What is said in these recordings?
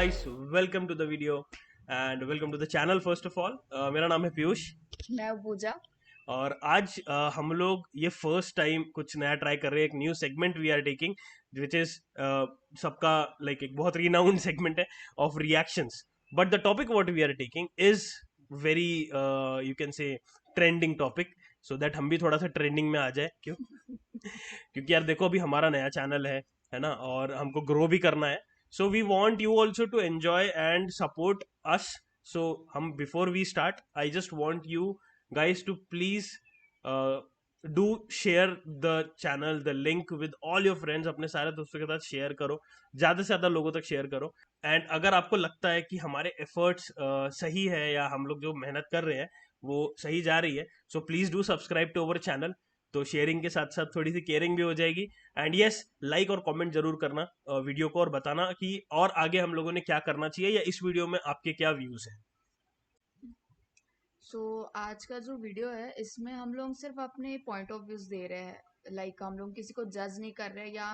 guys, welcome to the video and welcome to the channel first of all. मेरा नाम है पीयूष मैं पूजा। और आज हम लोग ये फर्स्ट टाइम कुछ नया ट्राई कर रहे हैं। एक new segment we are taking which is सबका लाइक एक बहुत रिनाउंड सेगमेंट है of reactions, but the topic what we are taking is very you can say trending topic, so that हम भी थोड़ा सा ट्रेंडिंग में आ जाए। क्यों? क्योंकि यार देखो, अभी हमारा नया चैनल है ना, और हमको ग्रो भी करना है. So we want you also to enjoy and support us. So before we start, I just want you guys to please do share the channel, the link with all your friends. अपने सारे दोस्तों के साथ share करो, ज़्यादा से ज़्यादा लोगों तक शेयर करो. एंड अगर आपको लगता है कि हमारे एफर्ट्स सही है या हम लोग जो मेहनत कर रहे हैं वो सही जा रही है, so please do subscribe to our channel. तो शेयरिंग के साथ साथ थोड़ी सी केयरिंग भी हो जाएगी. एंड यस, लाइक और कमेंट जरूर करना वीडियो को, और बताना कि और आगे हम लोगों ने क्या करना चाहिए या इस वीडियो में आपके क्या व्यूज हैं. सो आज का जो वीडियो है इसमें हम लोग सिर्फ अपने पॉइंट ऑफ व्यूज दे रहे हैं। लाइक हम लोग किसी को जज नहीं कर रहे हैं, या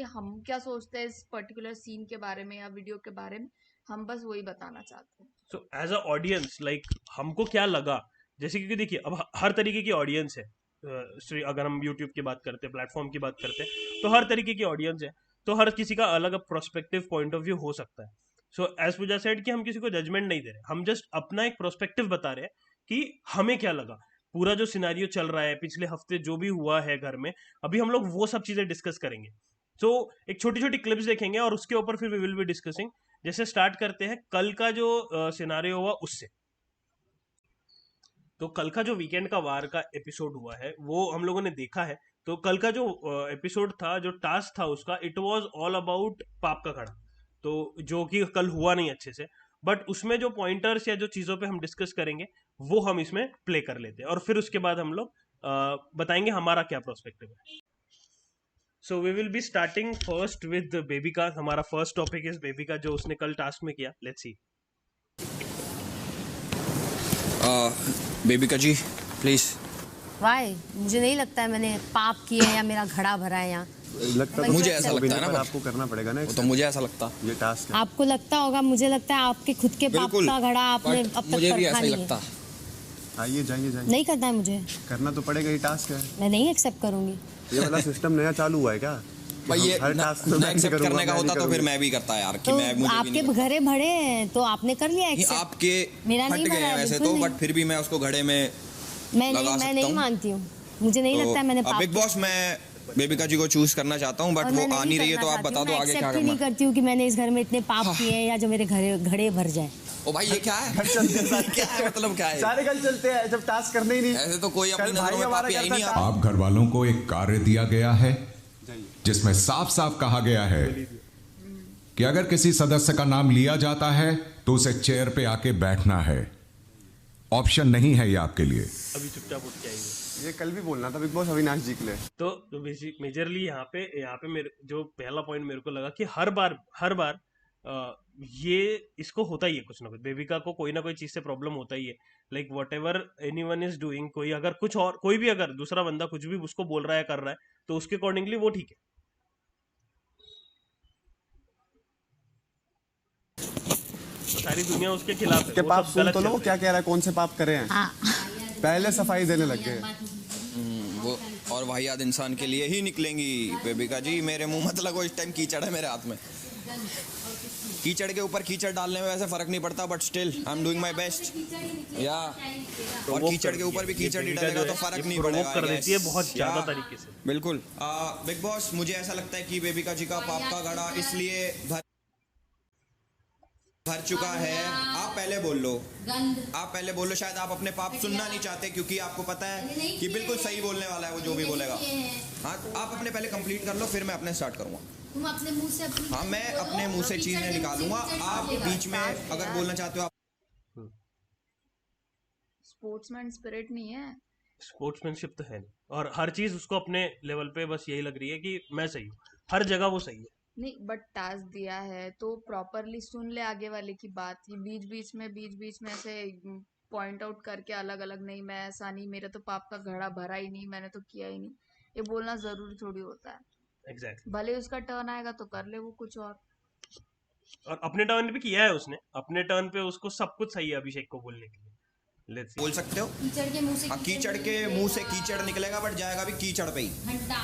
हम क्या सोचते हैं इस पर्टिकुलर सीन के बारे में या वीडियो के बारे में, हम बस वही बताना चाहते हैं. So as a audience, like हमको क्या लगा, जैसे कि देखिए अब हर तरीके की ऑडियंस है. अगर हम यूट्यूब की बात करते हैं, प्लेटफॉर्म की बात करते हैं, तो हर तरीके की ऑडियंस है. तो हर किसी का अलग प्रोस्पेक्टिव पॉइंट ऑफ व्यू हो सकता है. सो एज पूजा सेड कि हम किसी को जजमेंट नहीं दे रहे, हम जस्ट अपना एक प्रोस्पेक्टिव बता रहे हैं कि हमें क्या लगा. पूरा जो सिनेरियो चल रहा है, पिछले हफ्ते जो भी हुआ है घर में, अभी हम लोग वो सब चीजें डिस्कस करेंगे. सो एक छोटी छोटी क्लिप्स देखेंगे और उसके ऊपर फिर वी विल बी डिस्कसिंग. जैसे स्टार्ट करते हैं कल का जो सिनारियो हुआ उससे. तो कल का जो वीकेंड का वार का एपिसोड हुआ है वो हम लोगों ने देखा है. तो कल का जो एपिसोड था, जो टास्क था उसका, इट वाज ऑल अबाउट पाप का खड़ा. तो जो कि कल हुआ नहीं अच्छे से, बट उसमें जो पॉइंटर्स या जो चीज़ों पे हम डिस्कस करेंगे वो हम इसमें प्ले कर लेते हैं, और फिर उसके बाद हम लोग बताएंगे हमारा क्या प्रोस्पेक्टिव है. So we will be starting first with Bebika. हमारा फर्स्ट टॉपिक इज बेबिका, जो उसने कल टास्क में किया. Let's see. Bebika ji please. Why? मुझे नहीं लगता है मैंने पाप किए हैं या मेरा घड़ा भरा है यहाँ. लगता है मुझे ऐसा लगता है ना, आपको करना पड़ेगा ना. तो मुझे ऐसा लगता, ये टास्क है. आपको लगता होगा, मुझे लगता है आपके खुद के पाप का घड़ा आपने अब तक मुझे भी परखा ऐसा ही नहीं लगता. है. आइए जाइए जाइए. नहीं करना है मुझे. करना तो पड़ेगा, ये टास्क है. मैं नहीं एक्सेप्ट करूंगी. ये वाला सिस्टम नया चालू हुआ है क्या? भाई ये हर टास्क में मैं एक्सेप्ट करूंगा, करने का मैं होता नहीं तो फिर करूंगा. मैं भी करता यार कि तो मैं मुझे भी आपके नहीं घरे भरे हैं तो आपने कर लिया करता. एक्सेप्ट. आपके मेरा फट नहीं गए भरा हैं है, वैसे बिल्कुल तो, नहीं. बट फिर भी मैं उसको घड़े में मैं लगा सकता नहीं हूँ. मानती हूँ. मुझे नहीं लगता है मैंने पाप बिग बॉस में बेबिका जी को चूज करना चाहता हूँ, बट वो आ नहीं रही है, तो आप बता दो आगे क्या नहीं करना. करती हूँ कि मैंने इस घर में इतने पाप किए हैं या जो मेरे घड़े भर जाए. ओ भाई ये क्या है? क्या है मतलब, क्या है? सारे कल चलते हैं जब टास्क करने ही नहीं. ऐसे तो कोई अपनी कल नजरों भाई में हमारा पापी है ही नहीं. करता आप आप घर वालों को एक कार्य दिया गया है जिसमें साफ साफ कहा गया है कि अगर किसी सदस्य का नाम लिया जाता है तो उसे चेयर पे आके बैठना है. ऑप्शन नहीं है ये आपके लिए. अभी चुपचाप उठ के आइए. ये कल भी बोलना था बिग बॉस अविनाश जी के लिए. तो मेजरली यहाँ पे मेरे जो पहला पॉइंट मेरे को लगा कि हर बार ये इसको होता ही है कुछ ना कुछ. बेबिका को कोई ना कोई चीज से प्रॉब्लम होता ही है. Like what ever anyone is doing, कोई अगर कुछ और कोई भी अगर दूसरा बंदा कुछ भी उसको बोल रहा है कर रहा है तो उसके अकॉर्डिंगली वो ठीक है. तो सारी दुनिया उसके खिलाफ है. के वो पाप सब सुन गलत तो लो चल रहा क्या कह रहा है, कौन से पाप करे हैं. पहले सफाई देने लग गए. वो और वाहियात इंसान के लिए ही निकलेंगी. बेबिका जी मेरे मुंह मत लगो, इस टाइम कीचड़ है मेरे हाथ में. कीचड़ के ऊपर कीचड़ डालने में वैसे फर्क नहीं पड़ता, but still I am doing my best. या और कीचड़ के ऊपर भी कीचड़ नहीं डालेगा तो फर्क नहीं पड़ेगा. कर देती है बहुत ज्यादा तरीके से. बिल्कुल. बिग बॉस मुझे ऐसा लगता है कि बेबिका जी का पाप का घड़ा इसलिए भर चुका है. आप पहले बोल लो, आप पहले बोल लो. शायद आप अपने पाप सुनना नहीं चाहते क्योंकि आपको पता है कि बिल्कुल सही बोलने वाला है वो जो भी बोलेगा. हाँ आप अपने पहले कंप्लीट कर लो, फिर मैं अपने स्टार्ट करूंगा. तुम अपने मुंह से हाँ मैं अपने मुंह से चीजें निकालूंगा. आप बीच में अगर बोलना चाहते हो आप. स्पोर्ट्समैन स्पिरिट नहीं है. स्पोर्ट्समैनशिप तो है नहीं, और हर चीज उसको अपने लेवल पे बस यही लग रही है कि मैं सही हूँ. हर जगह वो सही है. नहीं, बट टास्क दिया है तो प्रॉपरली सुन ले आगे वाले की बात. ये बीच बीच में ऐसे पॉइंट आउट करके अलग अलग, नहीं मैं ऐसा नहीं, मेरे तो पाप का घड़ा भरा ही नहीं, मैंने तो किया ही नहीं, ये बोलना जरूरी थोड़ी होता है. एग्जैक्टली. भले उसका टर्न आएगा तो कर ले वो कुछ और. और अपने टर्न पे किया है उसने, अपने टर्न पे उसको सब कुछ सही है अभिषेक को बोलने के लिए। Let's see. बोल सकते हो कीचड़ के मुंह से हाँ, कीचड़ के मुंह से कीचड़ निकलेगा बट जाएगा भी कीचड़ पे ही। घंटा।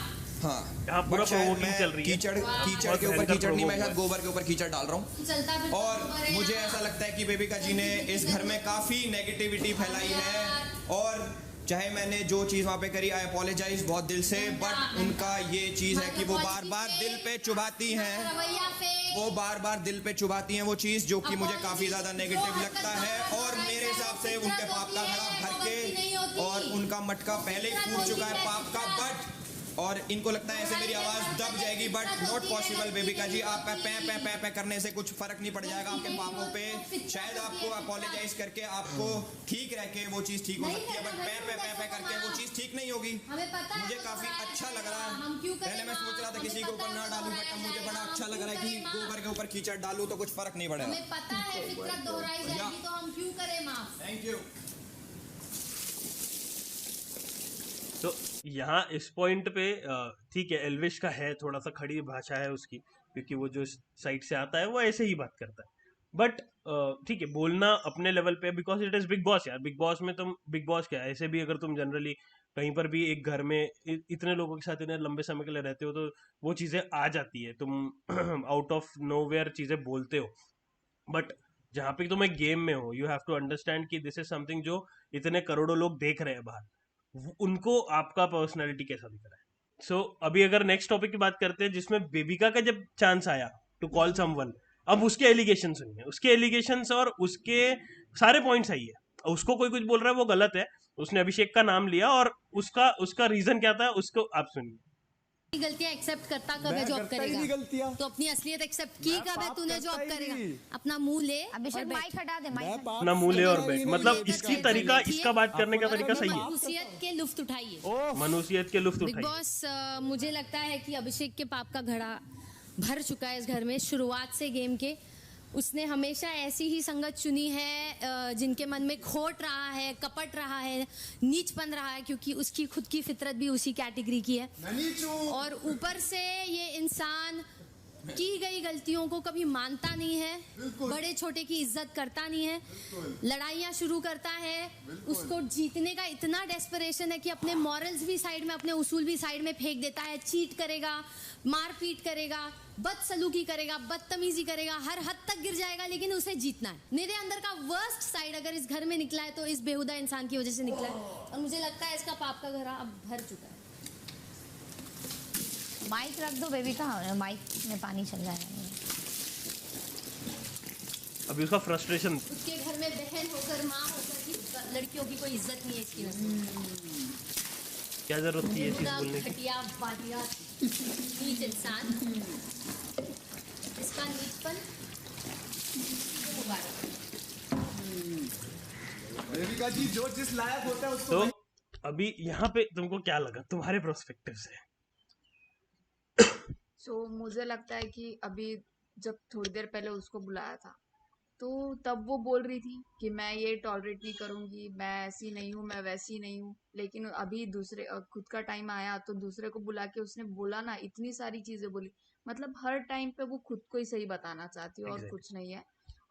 हाँ यहाँ पूरा but शायद provoking मैं चल रही है। कीचड़ कीचड़ बहुत के ऊपर भयंकर कीचड़ नहीं, मैं provoke शायद गोबर के ऊपर कीचड़ डाल रहा हूँ। चलता फिरता और ऊपर है मुझे यहाँ। ऐसा लगता है कि बेबिका जी ने इस घर में काफ़ी नेगेटिविटी फैलाई है, और चाहे मैंने जो चीज़ वहाँ पे करी आई अपोलोजाइज बहुत दिल से, बट उनका ये चीज़ है कि वो बार बार दिल पे चुभाती हैं, रवैया पे वो बार बार दिल पे चुभाती हैं वो चीज़, जो कि मुझे काफ़ी ज़्यादा नेगेटिव लगता है। और मेरे हिसाब से उनके पाप का घड़ा भर के और उनका मटका पहले ही फूट चुका है पाप का, बट और इनको लगता है ऐसे मेरी आवाज़ दब जाएगी, बट नॉट पॉसिबल बेबिका जी। आप पै करने से कुछ फर्क नहीं पड़ जाएगा आपके पापों पे। शायद आपको अपोलोजाइज करके आपको ठीक रह के वो चीज़ ठीक हो सकती है, बट पै करके वो चीज़ ठीक नहीं होगी। हमें पता है मुझे वो काफ़ी हो रहा है, अच्छा लग रहा हम क्यों है। करें पहले मैं सोच रहा था हमें किसी के पता ऊपर है ना वो डालूं, हो बट रहा अब मुझे है, बड़ा अच्छा लग रहा है कि हमें गोबर के ऊपर कीचड़ डालूं तो कुछ फर्क नहीं पड़ेगा। हमें पता है फितरत दोहराई जाएगी तो हम क्यों करें माफ। Thank you. तो यहाँ इस पॉइंट पे ठीक है, एल्विश का है थोड़ा सा खड़ी भाषा है उसकी, क्योंकि वो जो साइड से आता है वो ऐसे ही बात करता है। बट ठीक है, बोलना अपने लेवल पे, because it is big boss यार। बिग बॉस में तुम, बिग बॉस क्या है, ऐसे भी अगर तुम जनरली कहीं पर भी एक घर में इतने लोगों के साथ इतने लंबे समय के लिए रहते हो तो वो चीज़ें आ जाती है, तुम आउट ऑफ नोवेयर चीज़ें बोलते हो। बट जहाँ पे तुम एक गेम में हो, यू हैव टू अंडरस्टैंड कि दिस इज समथिंग जो इतने करोड़ों लोग देख रहे हैं बाहर, उनको आपका पर्सनैलिटी कैसा दिख रहा है। सो अभी अगर नेक्स्ट टॉपिक की बात करते हैं, जिसमें बेबिका का जब चांस आया टू कॉल समवन, अब उसके एलिगेशन सुनिए, उसके एलिगेशंस और उसके सारे पॉइंट्स सही है। उसको कोई कुछ बोल रहा है वो गलत है, उसने अभिषेक का नाम लिया और उसका उसका रीजन क्या था उसको आप सुनिए। गलतियां एक्सेप्ट करता कब है मैं जॉब करता ही नहीं करेगा गलतियां। तो अपनी असलियत एक्सेप्ट की मैं कब है पाप तूने करता जॉब ही करेगा नहीं। अपना मुंह ले अभिषेक और बैठ। माइक हटा दे, मैं माइक पाप अपना मुंह ले और करता ही बैठ, नहीं, मतलब ये इसकी क्या तरीका, है? इसका बात करने का तरीका सही है। मनुष्यत के लुफ्त उठाइए। ओह, मनुष्यत के लुफ्त बिग उठाइए। बॉस मुझे लगता है कि अभिषेक के पाप का घड़ा भर चुका है इस घर में। शुरुआत से गेम के उसने हमेशा ऐसी ही संगत चुनी है जिनके मन में खोट रहा है, कपट रहा है, नीचपन रहा है, क्योंकि उसकी खुद की फितरत भी उसी कैटेगरी की है। मैं नीच हूँ। और ऊपर से ये इंसान की गई गलतियों को कभी मानता नहीं है, बड़े छोटे की इज्जत करता नहीं है, लड़ाइयाँ शुरू करता है, उसको जीतने का इतना डेस्परेशन है कि अपने मॉरल्स भी साइड में, अपने उसूल भी साइड में फेंक देता है। चीट करेगा, मारपीट करेगा, बदसलूकी करेगा, बदतमीजी करेगा, हर हद तक गिर जाएगा, लेकिन उसे जीतना है। मेरे अंदर का वर्स्ट साइड अगर इस घर में निकला है तो इस बेहुदा इंसान की वजह से निकला है, और मुझे लगता है इसका पाप का घड़ा अब भर चुका है। माइक रख दो बेबी का, माइक में पानी चल रहा है। अभी उसका फ्रस्ट्रेशन, उसके घर में बहन होकर, माँ होकर भी लड़कियों की कोई इज्जत नहीं है इसकी वजह से। क्या जरूरत थी ये चीज पूरा बोलने की। घटिया वाहिया नीच इंसान, इसका नीचपन मुबारक। बेबिका जी जो जिस लायक होता है उसको तो अभी यहाँ पे तुमको क्या लगा तुम्हारे प्रोस्पेक्टिव से? मुझे लगता है कि अभी जब थोड़ी देर पहले उसको बुलाया था तो तब वो बोल रही थी कि मैं ये टॉलरेट नहीं करूंगी, मैं ऐसी नहीं हूँ, मैं वैसी नहीं हूँ। लेकिन अभी दूसरे खुद का टाइम आया तो दूसरे को बुला के उसने बोला ना, इतनी सारी चीजें बोली। मतलब हर टाइम पे वो खुद को ही सही बताना चाहती है और Exactly. कुछ नहीं है।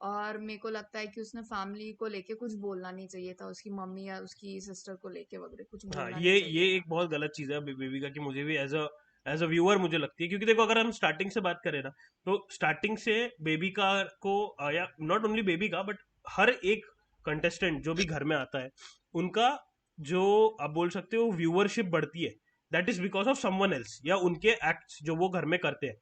और मेरे को लगता है कि उसने फैमिली को लेके कुछ बोलना नहीं चाहिए था, उसकी मम्मी या उसकी सिस्टर को लेके वगैरह कुछ हाँ, बोलना ये नहीं चाहिए था। एक बहुत गलत चीज है बेबिका की, मुझे भी एज अ व्यूअर मुझे लगती है। क्योंकि देखो, अगर हम स्टार्टिंग से बात करें ना, तो स्टार्टिंग से बेबिका को, या नॉट ओनली बेबिका बट हर एक कंटेस्टेंट जो भी घर में आता है, उनका जो आप बोल सकते हो व्यूअरशिप बढ़ती है, that is because of someone else, या उनके एक्ट्स जो वो घर में करते हैं।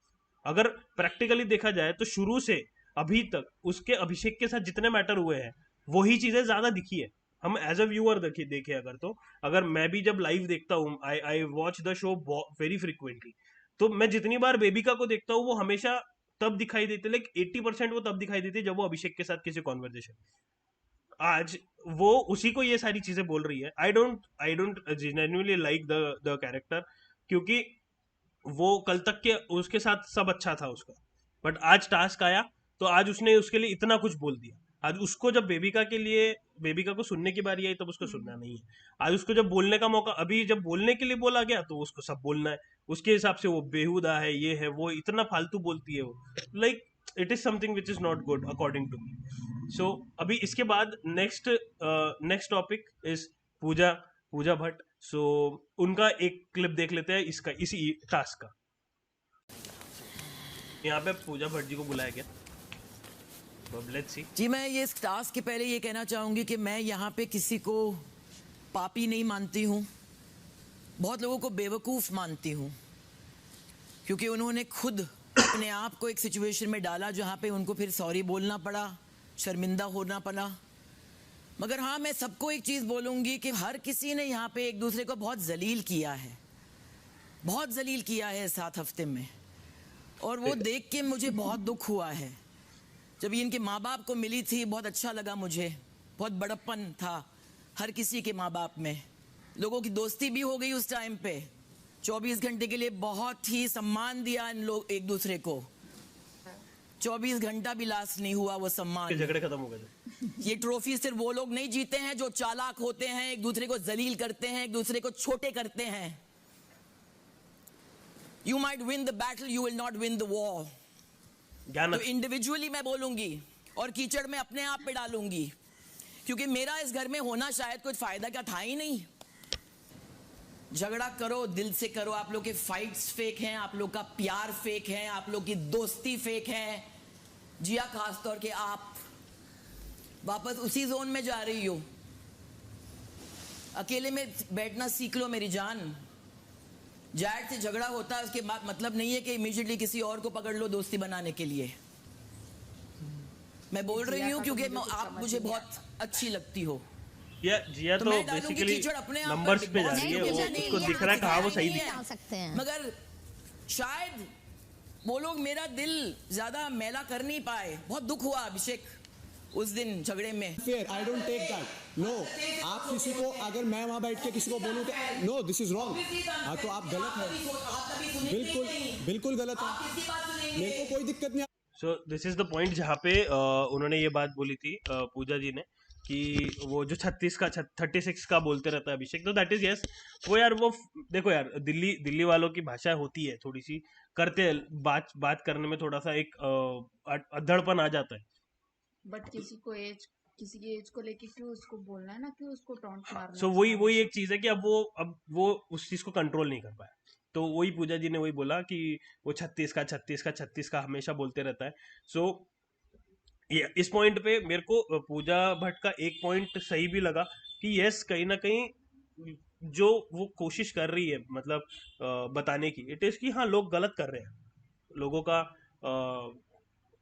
अगर प्रैक्टिकली देखा जाए तो शुरू से अभी तक उसके अभिषेक के साथ जितने मैटर हुए हैं वही चीजें ज्यादा दिखी है। हम एज अ व्यूअर देखे अगर, तो अगर मैं भी जब लाइव देखता हूँ, I watch the show very frequently, तो मैं जितनी बार बेबिका को देखता हूँ वो हमेशा तब दिखाई देते, लाइक 80% वो तब दिखाई देती है जब वो अभिषेक के साथ किसी कॉन्वर्जेशन। आज वो उसी को ये सारी चीजें बोल रही है। I don't genuinely like the character, क्योंकि वो कल तक के उसके साथ सब अच्छा था उसका, बट आज टास्क आया तो आज उसने उसके लिए इतना कुछ बोल दिया। आज उसको जब बेबिका को सुनने की बारी आई तब उसको सुनना नहीं है। आज उसको जब बोलने का मौका, अभी जब बोलने के लिए बोला गया तो उसको सब बोलना है, उसके हिसाब से वो बेहुदा है, ये है वो, इतना फालतू बोलती है वो। Like it is something which is not good according to me. So अभी इसके बाद next topic is Pooja Bhatt. So उनका एक क्लिप देख लेते हैं इसका, इसी टास्क का. यहाँ पे पूजा भट्ट जी को बुलाया गया. Let's see. जी, मैं ये इस टास्क के पहले ये कहना चाहूंगी कि मैं यहाँ पे किसी को पापी नहीं मानती हूँ, बहुत लोगों को बेवकूफ़ मानती हूँ, क्योंकि उन्होंने खुद अपने आप को एक सिचुएशन में डाला जहाँ पे उनको फिर सॉरी बोलना पड़ा, शर्मिंदा होना पड़ा. मगर हाँ, मैं सबको एक चीज़ बोलूँगी कि हर किसी ने यहाँ पे एक दूसरे को बहुत जलील किया है, बहुत जलील किया है 7 हफ्ते में. और वो देख के मुझे बहुत दुख हुआ है. जब ये इनके माँ बाप को मिली थी, बहुत अच्छा लगा मुझे, बहुत बड़प्पन था हर किसी के माँ बाप में. लोगों की दोस्ती भी हो गई उस टाइम पे. 24 घंटे के लिए बहुत ही सम्मान दिया इन लोग एक दूसरे को. 24 घंटा भी लास्ट नहीं हुआ वो सम्मान. झगड़े खत्म हो गए. ये ट्रॉफी सिर्फ वो लोग नहीं जीते हैं जो चालाक होते हैं, एक दूसरे को जलील करते हैं, एक दूसरे को छोटे करते हैं. You might win the battle, you will not win the war. तो इंडिविजुअली मैं बोलूंगी और कीचड़ में अपने आप पे डालूंगी, क्योंकि मेरा इस घर में होना शायद कुछ फायदा का था ही नहीं. झगड़ा करो, दिल से करो. आप लोग के फाइट्स फेक हैं, आप लोग का प्यार फेक है, आप लोग की दोस्ती फेक है. जिया खास तौर के आप वापस उसी जोन में जा रही हो. अकेले में बैठना सीख लो मेरी जान. जैड से झगड़ा होता है उसके बाद मतलब नहीं है कि इमीडिएटली किसी और को पकड़ लो दोस्ती बनाने के लिए. मैं बोल रही हूँ क्योंकि आप मुझे बहुत अच्छी लगती हो. जिया तो बेसिकली नंबर्स पे जा रही है, वो उसको दिख रहा है कहाँ वो सही दिखा सकते हैं. मगर शायद वो लोग मेरा दिल ज्यादा मैला कर नहीं पाए. बहुत दुख हुआ अभिषेक उस दिन झगड़े में. Fair, I don't take that. No, आप किसी को अगर मैं वहां बैठ के किसी को बोलूं कि नो दिस इज रॉन्ग, तो आप गलत हैं. बिल्कुल बिल्कुल गलत है, मेरे को कोई दिक्कत नहीं. So this is the point जहाँ पे उन्होंने ये बात बोली थी पूजा जी ने कि वो जो 36 का बोलते रहता है अभिषेक. तो दैट इज यस. वो यार वो देखो यार, दिल्ली वालों की भाषा होती है थोड़ी सी, करते हैं बात करने में थोड़ा सा एक अधड़पन आ जाता है. बट किसी की एज को लेके क्यों उसको बोलना है ना, क्यों उसको टॉन्ट मारना. सो वही एक चीज है कि अब वो उस चीज को कंट्रोल नहीं कर पाया. तो वही पूजा जी ने वही बोला कि वो 36 का हमेशा बोलते रहता है. सो इस पॉइंट पे मेरे को पूजा भट्ट का एक पॉइंट सही भी लगा कि यस, कहीं ना कहीं जो वो कोशिश कर रही है मतलब बताने की, इट इज कि हाँ लोग गलत कर रहे हैं, लोगों का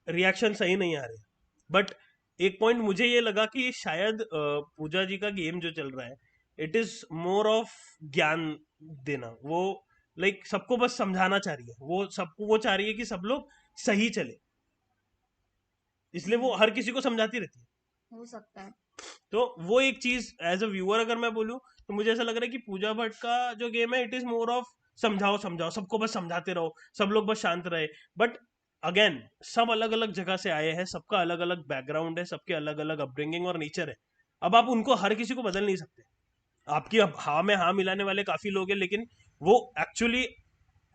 रिएक्शन सही नहीं आ रहे. बट एक पॉइंट मुझे ये लगा कि शायद पूजा जी का गेम जो चल रहा है, इट इज मोर ऑफ ज्ञान देना. वो लाइक सबको बस समझाना चाह रही है, वो चाह रही है कि सब लोग सही चले, इसलिए वो हर किसी को समझाती रहती है. हो सकता है. तो वो एक चीज एज अ व्यूअर अगर मैं बोलूं तो मुझे ऐसा लग रहा है कि पूजा भट्ट का जो गेम है, इट इज मोर ऑफ समझाओ सबको बस समझाते रहो, सब लोग बस शांत रहे. बट अगेन सब अलग अलग जगह से आए हैं, सबका अलग अलग बैकग्राउंड है, सबके अलग अलग अपब्रिंगिंग और नेचर है. अब आप उनको हर किसी को बदल नहीं सकते. आपकी हाँ में हाँ मिलाने वाले काफी लोग हैं, लेकिन वो एक्चुअली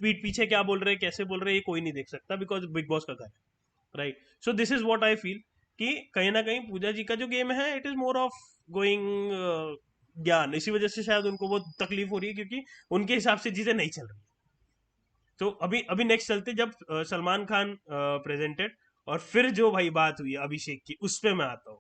पीठ पीछे क्या बोल रहे हैं, कैसे बोल रहे हैं, ये कोई नहीं देख सकता, बिकॉज बिग बॉस का घर है. Right. So this is what I feel कि कहीं ना कहीं पूजा जी का जो गेम है, it is more of going ज्ञान. इसी वजह से शायद उनको वो तकलीफ हो रही है, क्योंकि उनके हिसाब से चीजें नहीं चल रही. तो अभी नेक्स्ट चलते, जब सलमान खान प्रेजेंटेड और फिर जो भाई बात हुई अभिषेक की, उस पे मैं आता हूँ.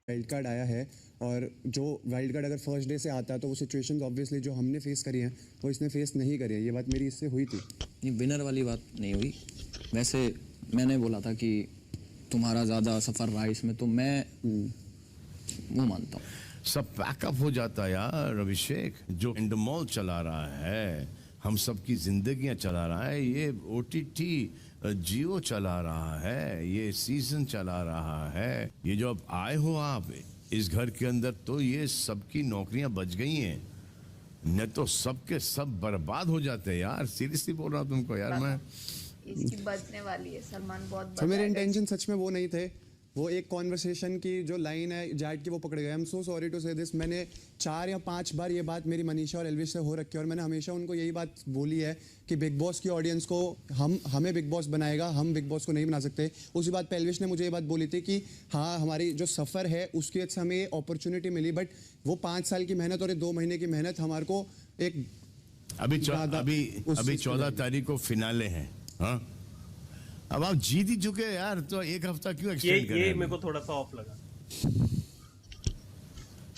वाइल्ड कार्ड आया है, और जो वाइल्ड कार्ड अगर फर्स्ट डे से आता है तो वो सिचुएशंस ऑब्वियसली जो हमने फेस करी हैं वो इसने फेस नहीं करी है. ये बात मेरी इससे हुई थी. ये विनर वाली बात नहीं हुई. वैसे मैंने बोला था कि तुम्हारा ज़्यादा सफ़र रहा इसमें, तो मैं वो मानता हूँ. सब पैकअप हो जाता यार. अभिषेक जो इंडमॉल चला रहा है, हम सबकी जिंदगियां चला रहा है, ये OTT जियो चला रहा है, ये सीजन चला रहा है. ये जो अब आए हो आप इस घर के अंदर, तो ये सबकी नौकरियां बच गई हैं, न तो सबके सब बर्बाद हो जाते यार. सीरियसली बोल रहा हूँ तुमको यार. मैं इसकी बचने वाली है. सलमान बहुत तो मेरे इंटेंशन सच में वो नहीं थे. वो एक कॉन्वर्सेशन की जो लाइन है जैट की वो पकड़ गए। I am so sorry to say this. मैंने 4 या 5 बार ये बात मेरी मनीषा और एल्विश से हो रखी है और मैंने हमेशा उनको यही बात बोली है कि बिग बॉस की ऑडियंस को हमें बिग बॉस बनाएगा, हम बिग बॉस को नहीं बना सकते। उसी बात पे एल्विश ने मुझे ये बात बोली थी कि हाँ हमारी जो सफ़र है उसकी वजह से हमें ये अपॉर्चुनिटी मिली, बट वो 5 साल की मेहनत और ये 2 महीने की मेहनत हमारे को एक अभी 14 तारीख को फिनाले है। हाँ, अब आप जीत ही चुके यार, तो एक हफ्ता क्यों एक्सटेंड कर रहे हैं? ये मेरे को थोड़ा सा ऑफ लगा।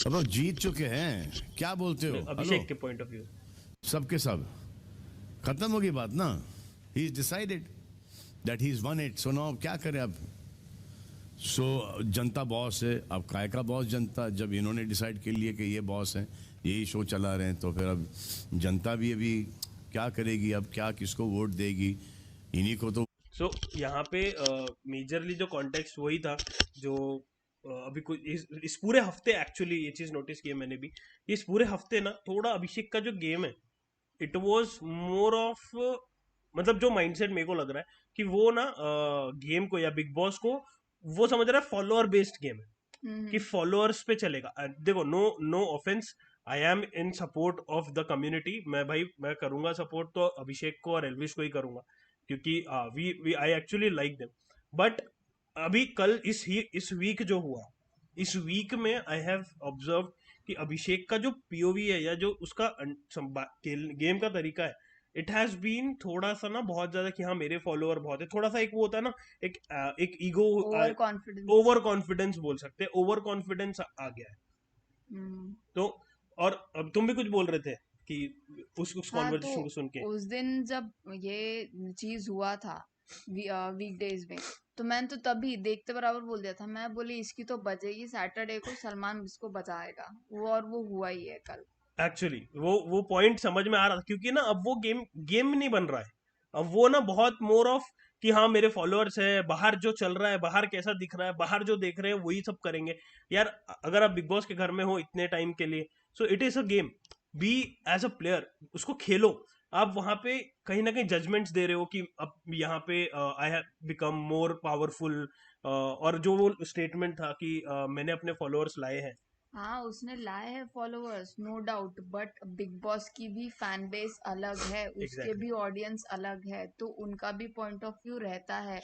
अब आप जीत चुके हैं, क्या बोलते हो? अभिषेक के पॉइंट ऑफ व्यू सबके सब खत्म होगी बात ना। He is decided that he is one it, so now क्या करें अब? सो जनता बॉस है, अब काय का बॉस जनता? जब इन्होंने डिसाइड कर लिया कि ये बॉस है, यही शो चला रहे हैं, तो फिर अब जनता भी अभी क्या करेगी? अब क्या किसको वोट देगी? इन्हीं को तो। सो यहाँ पे मेजरली जो कॉन्टेक्स्ट वही था जो अभी कुछ इस पूरे हफ्ते एक्चुअली ये चीज नोटिस की है मैंने भी। इस पूरे हफ्ते ना थोड़ा अभिषेक का जो गेम है इट वाज मोर ऑफ, मतलब जो माइंडसेट मेरे को लग रहा है कि वो ना गेम को या बिग बॉस को वो समझ रहा है फॉलोअर बेस्ड गेम है कि फॉलोअर्स पे चलेगा। देखो, no offence, I am in support of the community. मैं करूंगा सपोर्ट तो अभिषेक को और एल्विश को ही करूंगा क्योंकि I actually like them. But अभी कल इस वीक जो हुआ, इस वीक में आई हैव ऑब्जर्व कि अभिषेक का जो पीओवी है या जो उसका गेम का तरीका है, इट हैज बीन थोड़ा सा ना बहुत ज्यादा कि हाँ मेरे फॉलोअर बहुत है। थोड़ा सा एक वो होता है ना, एक ईगो, ओवर कॉन्फिडेंस बोल सकते हैं, ओवर कॉन्फिडेंस आ गया है। तो और अब तुम भी कुछ बोल रहे थे कि उस कॉन्वर्सेशन तो को सुन के उस दिन जब ये चीज हुआ था वीकडेज में, तो मैंने तो तभी देखते बराबर बोल दिया था। मैं बोली इसकी तो बजेगी सैटरडे को, सलमान इसको बचाएगा वो, और वो हुआ ही है कल। एक्चुअली वो पॉइंट समझ में आ रहा था क्योंकि ना अब वो गेम नहीं बन रहा है। अब वो ना बहुत मोर ऑफ कि हाँ मेरे फॉलोअर्स है, बाहर जो चल रहा है, बाहर कैसा दिख रहा है, बाहर जो देख रहे हैं वही सब करेंगे। यार अगर आप बिग बॉस के घर में हो इतने टाइम के लिए, so it is a game, be as a player, उसको खेलो। आप वहां पे कहीं ना कहीं जजमेंट्स दे रहे हो कि अब यहाँ पे I have become more powerful, और जो वो स्टेटमेंट था कि मैंने अपने फॉलोअर्स लाए हैं। हाँ उसने लाए हैं followers, no doubt, but Bigg Boss की भी फैन बेस अलग है, उसके भी ऑडियंस अलग है, तो उनका भी पॉइंट ऑफ व्यू रहता है।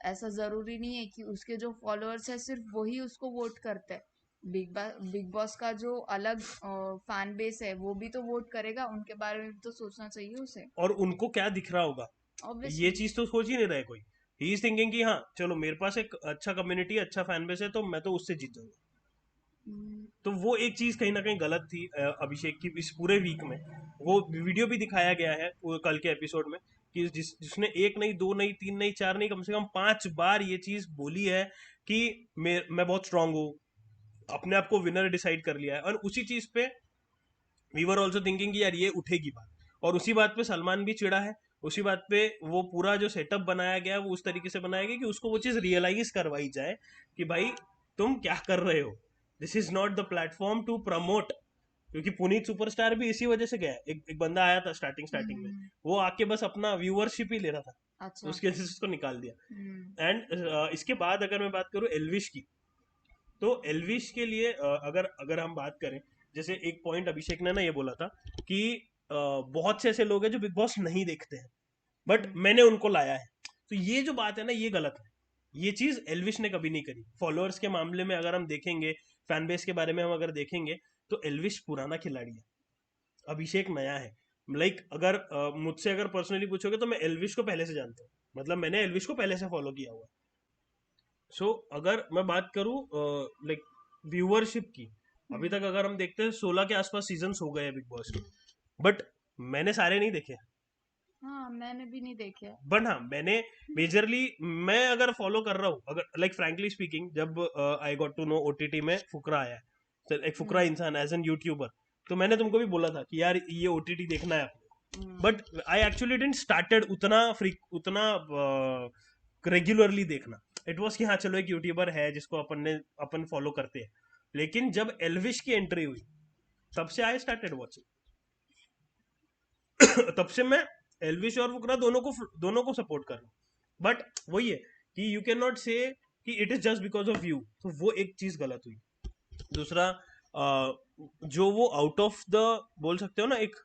ऐसा जरूरी नहीं है कि उसके जो फॉलोअर्स है सिर्फ वही उसको वोट करते हैं। बिग बॉस का जो अलग फैन बेस है वो भी तो वोट करेगा, उनके बारे में भी तो सोचना चाहिए उसे। और उनको क्या दिख रहा होगा, ये चीज तो सोच ही नहीं रहा है कोई। ही इज थिंकिंग कि हाँ चलो मेरे पास एक अच्छा कम्युनिटी, अच्छा फैन बेस है, तो मैं तो उससे जीत जाऊंगा। तो वो एक चीज कहीं ना कहीं गलत थी अभिषेक की इस पूरे वीक में। वो वीडियो भी दिखाया गया है कल के एपिसोड में कि जिसने 1 नहीं 2 नहीं 3 नहीं 4 नहीं कम से कम 5 बार ये चीज बोली है कि मैं बहुत स्ट्रांग हूँ, अपने आप को विनर डिसाइड कर लिया है। और उसी चीज पे वी वर ऑल्सो थिंकिंग कि यार ये उठेगी बात, और उसी बात पे सलमान भी चिढ़ा है। उसी बात पे वो पूरा जो सेटअप बनाया गया वो उस तरीके से बनाया गया कि उसको वो चीज रियलाइज करवाई जाए कि भाई तुम क्या कर रहे हो, this is not the platform to promote. क्योंकि पुनीत सुपरस्टार भी इसी वजह से गया। एक बंदा आया था स्टार्टिंग में, वो आके बस अपना व्यूअरशिप ही ले रहा था। अच्छा। उसके वजह से उसको निकाल दिया। एंड इसके बाद अगर मैं बात करूं एल्विश की, तो एल्विश के लिए अगर हम बात करें, जैसे एक पॉइंट अभिषेक ने ना ये बोला था कि बहुत से ऐसे लोग हैं जो बिग बॉस नहीं देखते हैं, बट मैंने उनको लाया है। तो ये जो बात है ना ये गलत है। ये चीज एल्विश ने कभी नहीं करी। फॉलोअर्स के मामले में अगर हम देखेंगे, फैन बेस के बारे में हम अगर देखेंगे, तो एल्विश पुराना खिलाड़ी है, अभिषेक नया है। लाइक अगर मुझसे अगर पर्सनली पूछोगे तो मैं एल्विश को पहले से जानता हूँ, मतलब मैंने एल्विश को पहले से फॉलो किया हुआ। सो अगर मैं बात करूं लाइक व्यूअरशिप की, अभी तक अगर हम देखते हैं 16 के आसपास सीजन्स हो गए हैं बिग बॉस के, बट मैंने सारे नहीं देखे। हाँ मैंने भी नहीं देखे। बट हाँ मैंने मेजरली, मैं अगर फॉलो कर रहा हूँ, अगर लाइक फ्रैंकली स्पीकिंग, जब I got to know OTT में फुकरा आया है, एक फुकरा इंसान एज एन यूट्यूबर, तो मैंने तुमको भी बोला था कि यार ये ओटीटी देखना है आपको। But I actually didn't started उतना रेगुलरली देखना। इट वॉज कि हाँ चलो एक यूट्यूबर है जिसको अपन फॉलो करते हैं। लेकिन जब एल्विश की एंट्री हुई तब से आई स्टार्टेड वॉचिंग। तब से मैं एल्विश और फुकरा दोनों को सपोर्ट कर रहा हूँ। बट वही है कि यू कैन नॉट से कि it is just because of you, तो वो एक चीज गलत हुई। दूसरा जो वो आउट ऑफ द बोल सकते हो ना, एक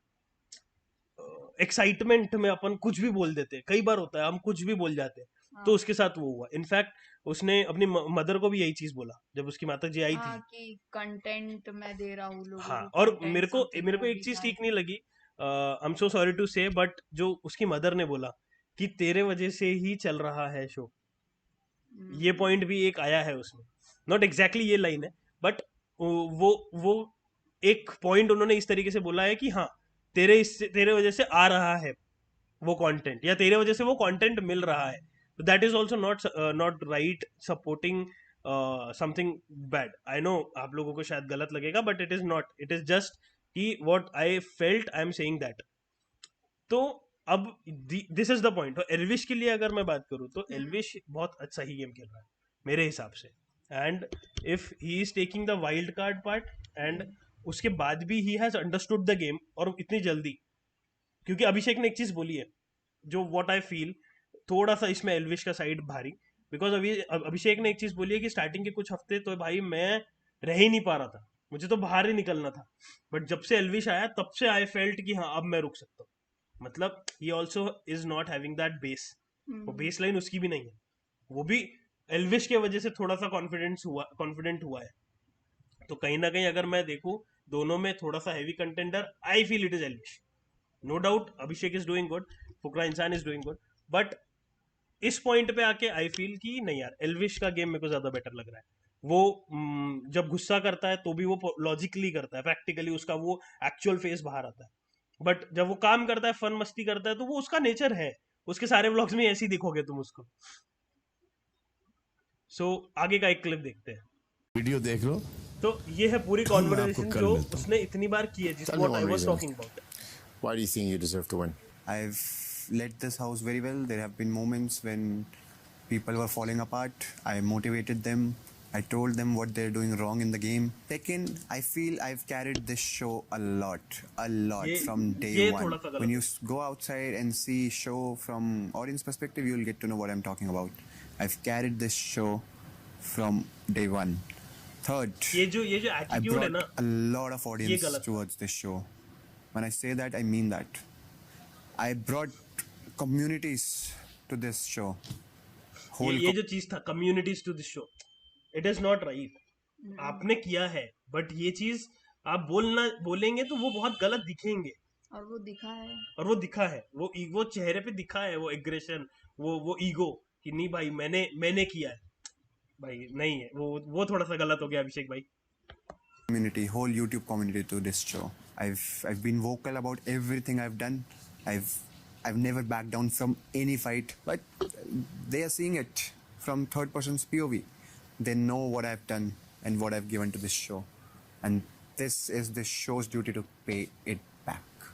एक्साइटमेंट में अपन कुछ भी बोल देते हैं, कई बार होता है हम कुछ भी बोल जाते हैं, तो उसके साथ वो हुआ। इनफैक्ट उसने अपनी मदर को भी यही चीज बोला जब उसकी माता जी आई थी कि कंटेंट मैं दे रहा हूँ लोगों हाँ, को, और content मेरे को something मेरे को वो एक भी चीज था। ठीक नहीं लगी, I am so sorry to say, but जो उसकी मदर ने बोला कि तेरे वजह से ही चल रहा है शो, ये पॉइंट भी एक आया है उसमें। नॉट एग्जैक्टली ये लाइन है, बट वो एक पॉइंट उन्होंने इस तरीके से बोला है कि हाँ तेरे वजह से आ रहा है वो कंटेंट, या तेरे वजह से वो कंटेंट मिल रहा है, that is also not right supporting something bad. I know आप लोगों को शायद गलत लगेगा, but it is not, it is just कि what I felt I am saying that. तो अब this is the point. Elvish के लिए अगर मैं बात करूं तो एल्विश बहुत अच्छा ही गेम खेल रहा है मेरे हिसाब से, and if he is taking the wild card part, and उसके बाद भी he has understood the game, और इतनी जल्दी, क्योंकि अभिषेक ने एक चीज बोली है जो व्हाट आई फील थोड़ा सा इसमें एल्विश का साइड भारी, बिकॉज अभिषेक ने एक चीज बोली है कि स्टार्टिंग के कुछ हफ्ते तो भाई मैं रह ही नहीं पा रहा था, मुझे तो बाहर ही निकलना था, बट जब से एल्विश आया तब से आई फेल्ट कि हाँ अब मैं रुक सकता हूँ। मतलब he also is not having that base, वो बेस लाइन उसकी भी नहीं है, वो भी एल्विश के वजह से थोड़ा सा कॉन्फिडेंट हुआ है। तो कहीं ना कहीं अगर मैं देखूं दोनों में थोड़ा सा heavy contender, I feel it is Elvish. No doubt Abhishek is doing good, Fukra Insaan is doing good, but इस पॉइंट पे आके आई फील कि नहीं यार एल्विश का गेम मेरे को ज्यादा बेटर लग रहा है। वो जब गुस्सा करता है तो भी वो लॉजिकली करता है, प्रैक्टिकली उसका वो एक्चुअल फेस बाहर आता है, बट जब वो काम करता है, फन मस्ती करता है, तो वो उसका नेचर है। उसके सारे व्लॉग्स में ऐसे ही दिखोगे तुम उसको। सो आगे का एक क्लिप देखते हैं, वीडियो देख लो। तो ये है पूरी मैं आपको कॉन्वर्सेशन कल जो मिलता हूं। उसने इतनी बार की है, जिस Tell me what one I was reason. Talking about. Why do you think you deserve to win? I've led this house very well. There have been moments when people were falling apart. I motivated them. I told them what they're doing wrong in the game. Second, I feel I've carried this show a lot ये- from day ये one. थोड़ा सा गलत When you go outside and see show from audience perspective, you'll get to know what I'm talking about. I've carried this show from day one. Third, ये जो I attitude है brought ना, a lot of audience गलत है। towards this show. When I say that, I mean that. I brought communities to this show. ये जो चीज था communities to this show, it is not right. आपने किया है, बट ये चीज आप बोलेंगे तो वो बहुत गलत दिखेंगे, और वो दिखा है, और वो दिखा है, वो चेहरे पे दिखा है, वो एग्रेशन, वो ईगो कि नहीं भाई मैंने किया है, भाई नहीं है वो थोड़ा सा गलत हो गया अभिषेक भाई। community, whole YouTube community to this show. I've been vocal about everything I've done. I've never backed down from any fight, but they are seeing it from third person's POV. They know what I've done and what I've given to this show, and this is this show's duty to pay it back.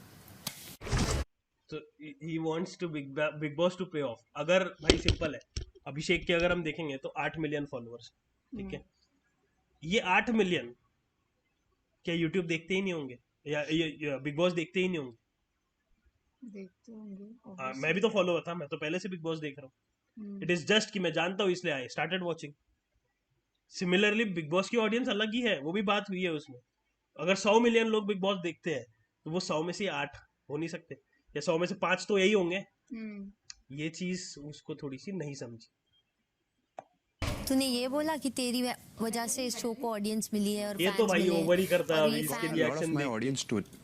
तो he wants to Bigg Boss to pay off. अगर भाई simple है, अभिषेक के अगर हम देखेंगे तो 8 million followers, ठीक है, ये 8 मिलियन क्या यूट्यूब देखते ही नहीं होंगे, या ये बिग बॉस देखते ही नहीं होंगे? देखते होंगे मैं obviously। भी तो फॉलोअर था, मैं तो पहले से बिग बॉस देख रहा हूँ। इट इज जस्ट कि मैं जानता हूँ इसलिए I started watching. Similarly big Boss की ऑडियंस अलग ही है, वो भी बात हुई है उसमें। अगर 100 मिलियन लोग बिग बॉस देखते हैं तो वो 100 में से 8 हो नहीं सकते, या 100 में से 5 तो यही होंगे। ये चीज उसको थोड़ी सी नहीं समझी। तूने ये बोला कि तेरी वजह से इस शो को ऑडियंस मिली है और ये तो fans भाई मिले ओवर ही करता है, और अभी ये इसके fans- A lot of reaction my audience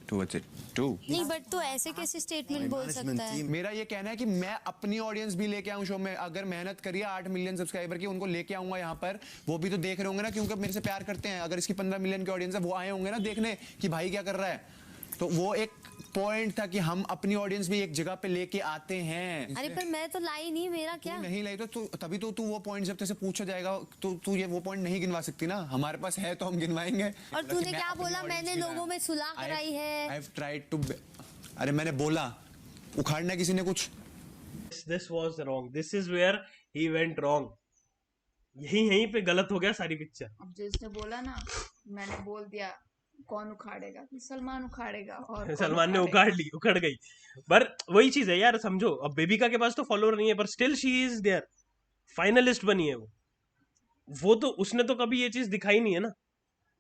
towards it too. नहीं, बट तो ऐसे कैसे स्टेटमेंट बोल सकता है? मेरा ये कहना है कि मैं अपनी ऑडियंस भी लेके आऊं शो में। अगर मेहनत करिए 8 मिलियन सब्सक्राइबर की, उनको लेके आऊंगा यहाँ पर, वो भी तो देख रहे होंगे ना, क्योंकि मेरे से प्यार करते हैं। अगर इसकी 15 मिलियन की ऑडियंस है, वो आए होंगे ना देखने कि भाई क्या कर रहा है। तो वो एक पॉइंट था कि हम अपनी ऑडियंस भी एक जगह पे लेके आते हैं। अरे पर मैं तो लाई नहीं, मेरा क्या? तू नहीं लाई तो तभी तो तू वो पॉइंट जब तेरे से पूछा जाएगा तो तू ये वो पॉइंट नहीं गिनवा सकती ना। हमारे पास है तो हम गिनवाएंगे। और तूने क्या बोला? मैंने लोगों में सुलह कराई है। आई हैव ट्राइड टू, अरे मैंने बोला उखाड़ना किसी ने कुछ। This was wrong, this is where he went wrong. यहीं पे गलत हो गया सारी पिक्चर। अब जिसने बोला ना, मैंने बोल दिया कौन उखाड़ेगा, सलमान उखाड़ेगा। और सलमान ने उखाड़ गई। पर वही चीज है यार, समझो अब बेबिका के पास तो फॉलोअर नहीं है, पर still she is there, finalist बनी है वो। वो तो उसने तो कभी ये चीज दिखाई नहीं है ना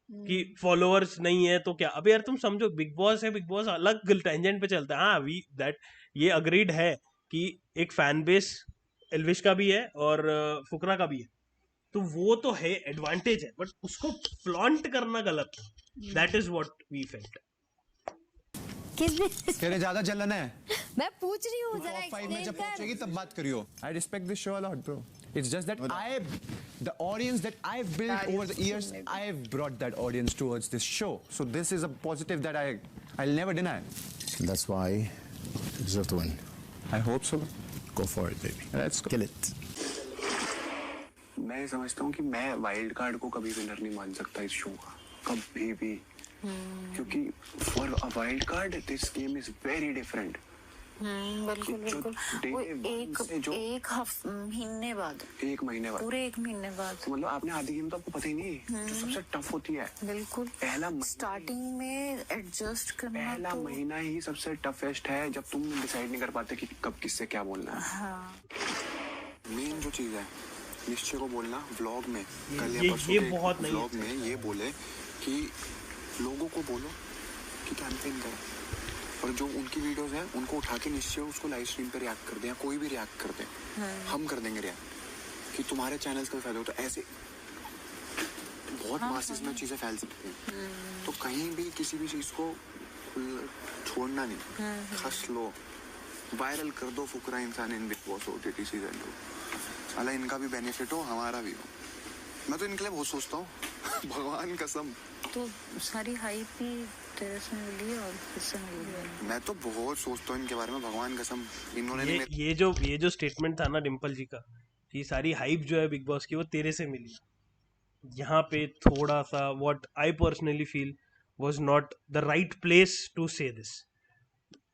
कि फॉलोअर्स नहीं है तो क्या। अबे यार तुम समझो, बिग बॉस है, बिग बॉस अलग टेंजेंट पे चलता है। हाँ वी दैट ये अग्रीड है कि एक फैन बेस एल्विश का भी है और फुकरा का भी है, तो वो तो है, एडवांटेज है, बट उसको फ्लॉन्ट करना गलत है। That is what we felt. तेरे ज्यादा जलन है। मैं पूछ रही हूँ जरा टॉप 5 में explain जब कर। पहुंचेगी तब बात करियो। I respect this show a lot, bro. It's just that the audience that I've built over the years, I've brought that audience towards this show. So this is a positive that I'll never deny. That's why you deserve to win. I hope so. Go for it, baby. Let's go. Kill it. मैं समझता हूँ कि मैं wild card को कभी winner नहीं मान सकता इस शो का, कभी भी, क्योंकि for a wild card this game is very different. बिल्कुल बिल्कुल। वो एक महीने बाद पूरे 1 महीने बाद, तो मतलब आपने आधी गेम तो आपको पता ही नहीं जो सबसे टफ होती है। बिल्कुल। पहला स्टार्टिंग में एडजस्ट करना, पहला महीना ही सबसे टफेस्ट है जब तुम डिसाइड नहीं कर पाते कि कब किससे क्या बोलना है। हाँ। मेन जो चीज है निश्चय को बोलना व्लॉग में, कल या ये परसों बहुत के नहीं व्लॉग में ये बोले कि लोगों को बोलो कि कैंपेन करो, और जो उनकी वीडियोस हैं उनको उठा के निश्चय उसको लाइव स्ट्रीम पे रिएक्ट कर दे, या कोई भी रिएक्ट कर दे, हम कर देंगे रिएक्ट कि तुम्हारे चैनल्स का फायदा हो। तो ऐसे बहुत मासेस में चीजें फैल सकती हैं, तो कहीं भी किसी भी चीज को छोड़ना नहीं, खस लो, वायरल कर दो फुकरा इंसान in big boss OTT season 2। साला इनका भी बेनिफिट हो, हमारा भी हो। मैं तो इनके लिए बहुत सोचता हूँ भगवान कसम। तो सारी हाइप ही तेरे से मिली और किससे मिली? मैं तो बहुत सोचता हूँ इनके बारे में, भगवान कसम। इन्होंने ये जो स्टेटमेंट था ना डिम्पल जी का, कि सारी हाइप जो है बिग बॉस की वो तेरे से मिली, यहाँ पे थोड़ा सा what I personally feel was not the right place to say this.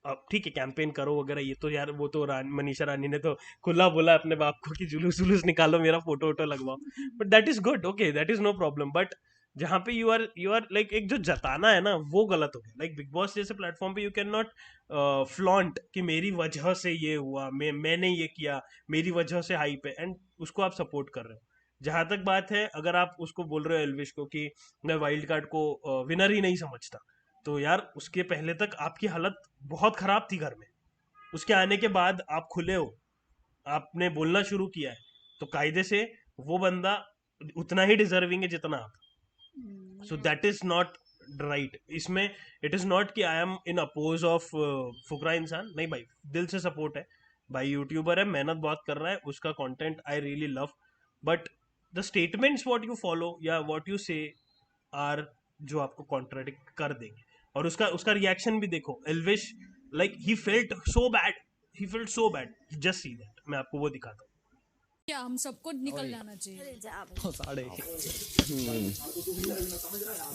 अब ठीक है कैंपेन करो वगैरह, ये तो यार वो तो मनीषा रानी ने तो खुला बोला अपने बाप को कि जुलूस जुलूस निकालो, मेरा फोटो वोटो लगवाओ, but that is good, okay, that is no problem. But जहाँ पे यू आर लाइक एक जो जताना है ना वो गलत हो गया। लाइक बिग बॉस जैसे प्लेटफॉर्म पे यू कैन नॉट फ्लॉन्ट कि मेरी वजह से ये हुआ, मैंने ये किया, मेरी वजह से हाइप है, एंड उसको आप सपोर्ट कर रहे हो। जहां तक बात है, अगर आप उसको बोल रहे हो एल्विश को कि मैं वाइल्ड कार्ड को विनर ही नहीं समझता, तो यार उसके पहले तक आपकी हालत बहुत खराब थी घर में, उसके आने के बाद आप खुले हो, आपने बोलना शुरू किया है, तो कायदे से वो बंदा उतना ही डिजर्विंग है जितना आप। So that is not right. इसमें इट इज नॉट कि I am in oppose of Fukra Insaan, नहीं भाई, दिल से सपोर्ट है भाई, यूट्यूबर है, मेहनत बहुत कर रहा है, उसका content I really love, but the statements what you follow या व्हाट यू से आर जो आपको कॉन्ट्राडिक्ट कर देंगे। और उसका रिएक्शन भी देखो, Elvish like he felt so bad, just see that. मैं आपको वो दिखाता हूँ। क्या हम सबको निकल जाना चाहिए?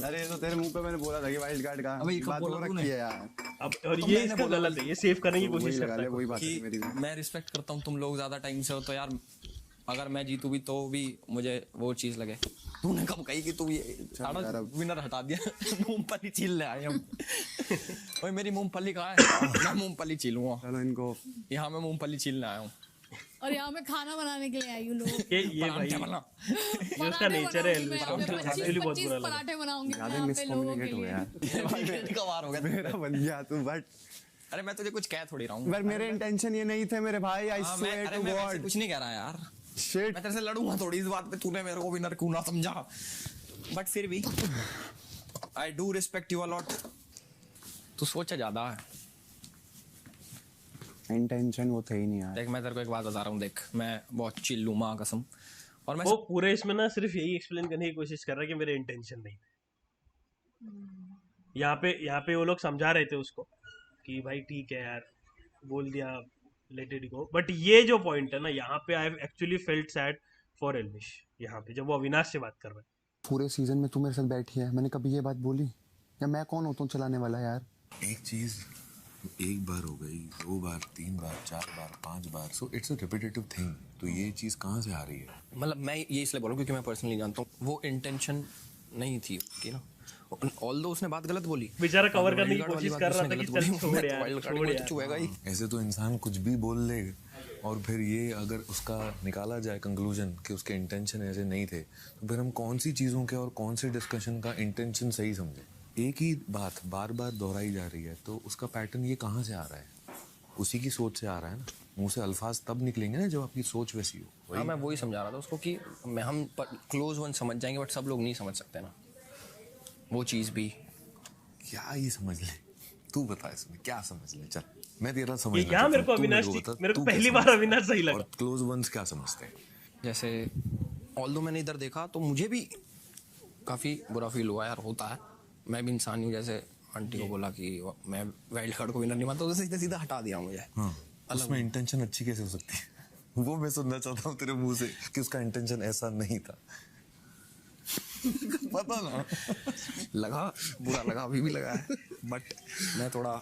अरे तो तेरे मुंह पे मैंने बोला था कि वाइल्ड कार्ड का बात हो रखी है यार। अब और ये इसका गलत है, ये सेव करने की कोशिश करता है। वही बात है मेरी। मैं रिस्पेक्ट करता हूँ, तुम लोग ज्यादा टाइम से हो, तो यार अगर मैं जीतू भी तो भी मुझे वो चीज लगे। तूने कब कही कि तू ये विनर हटा दिया? मूंगफली छील ले आए हम। ओए मेरी मूंगफली कहाँ है? मैं मूंगफली छीलूंगा। चलो इनको, यहाँ मैं मूंगफली छीलने आया हूँ। और यहाँ मैं खाना बनाने के लिए आई हूँ। लोग ये भाई ये उसका नेचर है एल्विश का, एक्चुअली बहुत बुरा लगा। पराठे बनाऊंगी ज्यादा मिसकम्युनिकेट हो गया। कमार हो गया मेरा बन गया तू, बट अरे मैं तुझे कुछ कह थोड़ी रहा हूँ। पर मेरे इंटेंशन ये नहीं थे मेरे भाई, आई स्वेयर टू गॉड। कुछ नहीं कह रहा यार, शिट, मैं तेरे से लड़ूंगा थोड़ी इस बात पे, तूने मेरे को विनर क्यों ना समझा, बट फिर भी I do respect you a lot. तू सोचा ज्यादा है, इंटेंशन वो थे ही नहीं यार। देख मैं तेरे को एक बात बता रहा हूँ, देख मैं बहुत चिल हूँ माँ कसम, और मैं वो पूरे इसमें ना सिर्फ यही एक्सप्लेन करने की कोशिश कर रहा है कि मेरे इंटेंशन नहीं। यहाँ पे वो लोग समझा रहे थे उसको कि भाई ठीक है यार, बोल दिया, लेट इट गो। बट ये जो पॉइंट है ना, यहाँ पे I actually felt sad for Elvish, यहाँ पे जब वो अविनाश से बात कर रहा है। पूरे सीजन में तू मेरे साथ बैठी है, मैंने कभी ये बात बोली? या मैं कौन होता हूँ चलाने वाला यार? एक चीज एक बार हो गई, 2 बार, 3 बार, 4 बार, 5 बार, so it's a repetitive thing. तो ये चीज कहाँ से आ रही है? मतलब मैं ये इसलिए बोलूँ क्योंकि मैं पर्सनली जानता हूँ वो इंटेंशन नहीं थी उसकी ना, ऑल्दो उसने बात गलत बोली, बेचारा कवर करने की कोशिश कर रहा था कि चल छोड़ यार, छोड़ यार। ऐसे तो इंसान कुछ भी बोल लेगा, और फिर ये अगर उसका निकाला जाए कंक्लूजन कि उसके इंटेंशन ऐसे नहीं थे, तो फिर हम कौन सी चीज़ों के और कौन से डिस्कशन का इंटेंशन सही समझे। एक ही बात बार बार दोहराई जा रही है, तो उसका पैटर्न ये कहाँ से आ रहा है? उसी की सोच से आ रहा है ना। मुंह से अल्फाज तब निकलेंगे ना जब आपकी सोच वैसी हो। हाँ, मैं वही समझा रहा था उसको कि हम क्लोज वन समझ जाएंगे, बट सब लोग नहीं समझ सकते ना वो चीज़ भी। क्या ये समझ ले, तू बता इसमें क्या समझ ले। चल मैं तेरा समझ यहाँ मेरे को अविनाश मेरे को पहली बार अविनाश सही लगा। क्लोज वंस क्या समझते हैं? जैसे ऑल्दो मैंने इधर देखा तो मुझे भी काफ़ी बुरा फील हुआ यार, होता है, मैं भी इंसान हूँ। जैसे आंटी को बोला कि मैं वाइल्ड कार्ड को विनर नहीं मानता, तो सीधा सीधा हटा दिया मुझे। हाँ, उसमें इंटेंशन अच्छी कैसे हो सकती है? वो मैं सुनना चाहता हूँ तेरे मुंह से कि उसका इंटेंशन ऐसा नहीं था। पता ना लगा, बुरा लगा, अभी भी लगा है, बट मैं थोड़ा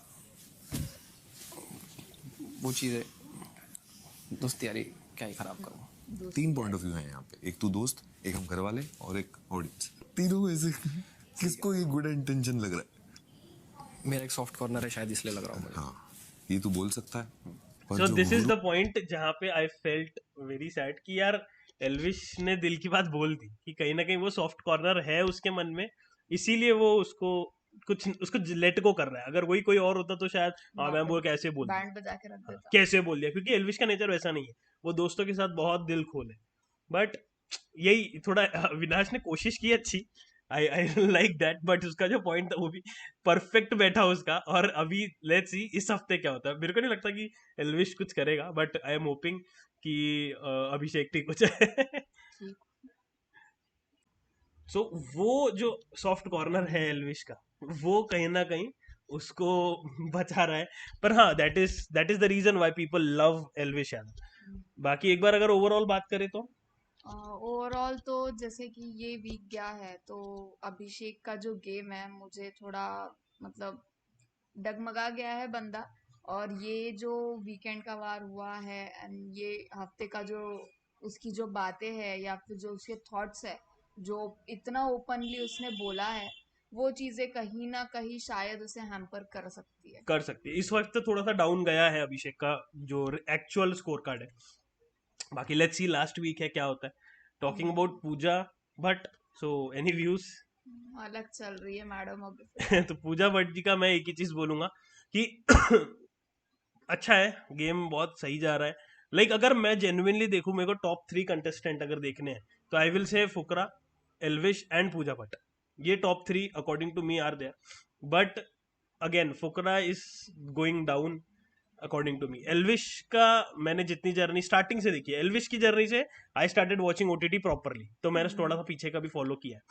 वो चीज़ें दोस्ती यारी क्या ही खराब करूँ। 3 पॉइंट ऑफ व्यू है यहाँ पे, एक तू दोस्त, एक हम घर वाले और एक ऑडियंस। तीनों में से किसको ये गुड इंटेंशन लग रहा है? मेरा एक सॉफ्ट कॉर्नर है, शायद इसलिए लग रहा हूँ मुझे। हाँ, ये तू बोल सकता है। So this is the point जहाँ पे आई फेल्ट वेरी सैड कि यार एल्विश ने दिल की बात बोल दी कि कहीं ना कहीं वो सॉफ्ट कॉर्नर है उसके मन में, इसीलिए वो उसको लेट को कर रहा है। अगर वही कोई और होता तो शायद हाँ मैं वो कैसे बोल बैंड बजा के रख देता। कैसे बोल दिया, क्योंकि एल्विश का नेचर वैसा नहीं है, वो दोस्तों के साथ बहुत दिल खोले। बट यही थोड़ा अविनाश ने कोशिश की अच्छी, आई लाइक दैट, बट उसका जो पॉइंट था वो भी परफेक्ट बैठा उसका। और अभी लेट्स सी इस हफ्ते क्या होता है। मेरे को नहीं लगता कि एल्विश कुछ करेगा, बट आई एम होपिंग कि अभिषेक ठीक हो जाए। सो वो जो सॉफ्ट कॉर्नर है एल्विश का, वो कहीं ना कहीं उसको बचा रहा है। पर हाँ, that is the reason why people love Elvish Yadav. बाकी एक बार अगर ओवरऑल बात करें तो ओवरऑल तो जैसे कि ये वीक गया है, तो अभिषेक का जो गेम है मुझे थोड़ा मतलब डगमगा गया है बंदा। और ये जो वीकेंड का वार हुआ है एंड ये हफ्ते का जो उसकी जो बातें हैं या फिर जो उसके थॉट्स है, जो इतना ओपनली उसने बोला है, वो चीजें कहीं ना कहीं शायद उसे हैम्पर कर सकती है। इस वक्त थोड़ा सा डाउन गया है अभिषेक का जो एक्चुअल स्कोर कार्ड है। बाकी लेट्स सी लास्ट वीक है क्या होता है। Talking about Pooja Bhatt, so any views? अलग चल रही है मैडम अभी। तो पूजा भट्ट जी का मैं एक ही चीज बोलूंगा कि अच्छा है, गेम बहुत सही जा रहा है। लाइक अगर मैं जेन्युइनली देखूं, मेरे को टॉप 3 कंटेस्टेंट अगर देखने हैं तो I will say Fukra, Elvish and Pooja Bhatt. ये top 3 according to me are there. But again Fukra is going down according to me. Elvish का मैंने जितनी जर्नी स्टार्टिंग से देखी है, एल्विश की जर्नी से I started watching OTT properly, तो मैंने थोड़ा सा पीछे का भी फॉलो किया है।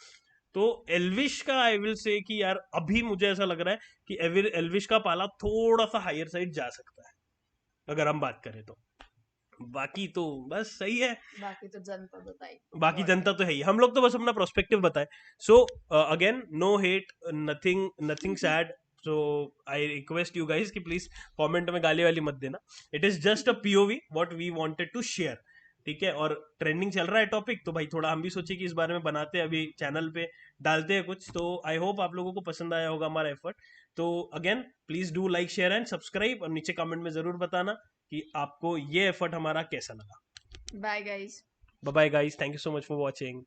तो एल्विश का आई विल से कि यार अभी मुझे ऐसा लग रहा है कि एल्विश का पाला थोड़ा सा हायर साइड जा सकता है अगर हम बात करें तो। बाकी तो बस सही है, बाकी तो जनता बताई, बाकी जनता तो है ही, हम लोग तो बस अपना प्रोस्पेक्टिव बताए। So again no hate, nothing sad. So I request you guys कि प्लीज कमेंट में गाली वाली मत देना। It is just a POV what we wanted to share, ठीक है। और ट्रेंडिंग चल रहा है टॉपिक, तो भाई थोड़ा हम भी सोचे कि इस बारे में बनाते हैं, अभी चैनल पे डालते हैं कुछ। तो आई होप आप लोगों को पसंद आया होगा हमारा एफर्ट। तो again please do like share and subscribe, और नीचे कमेंट में जरूर बताना कि आपको ये एफर्ट हमारा कैसा लगा। Bye guys, bye guys, thank you so much for watching.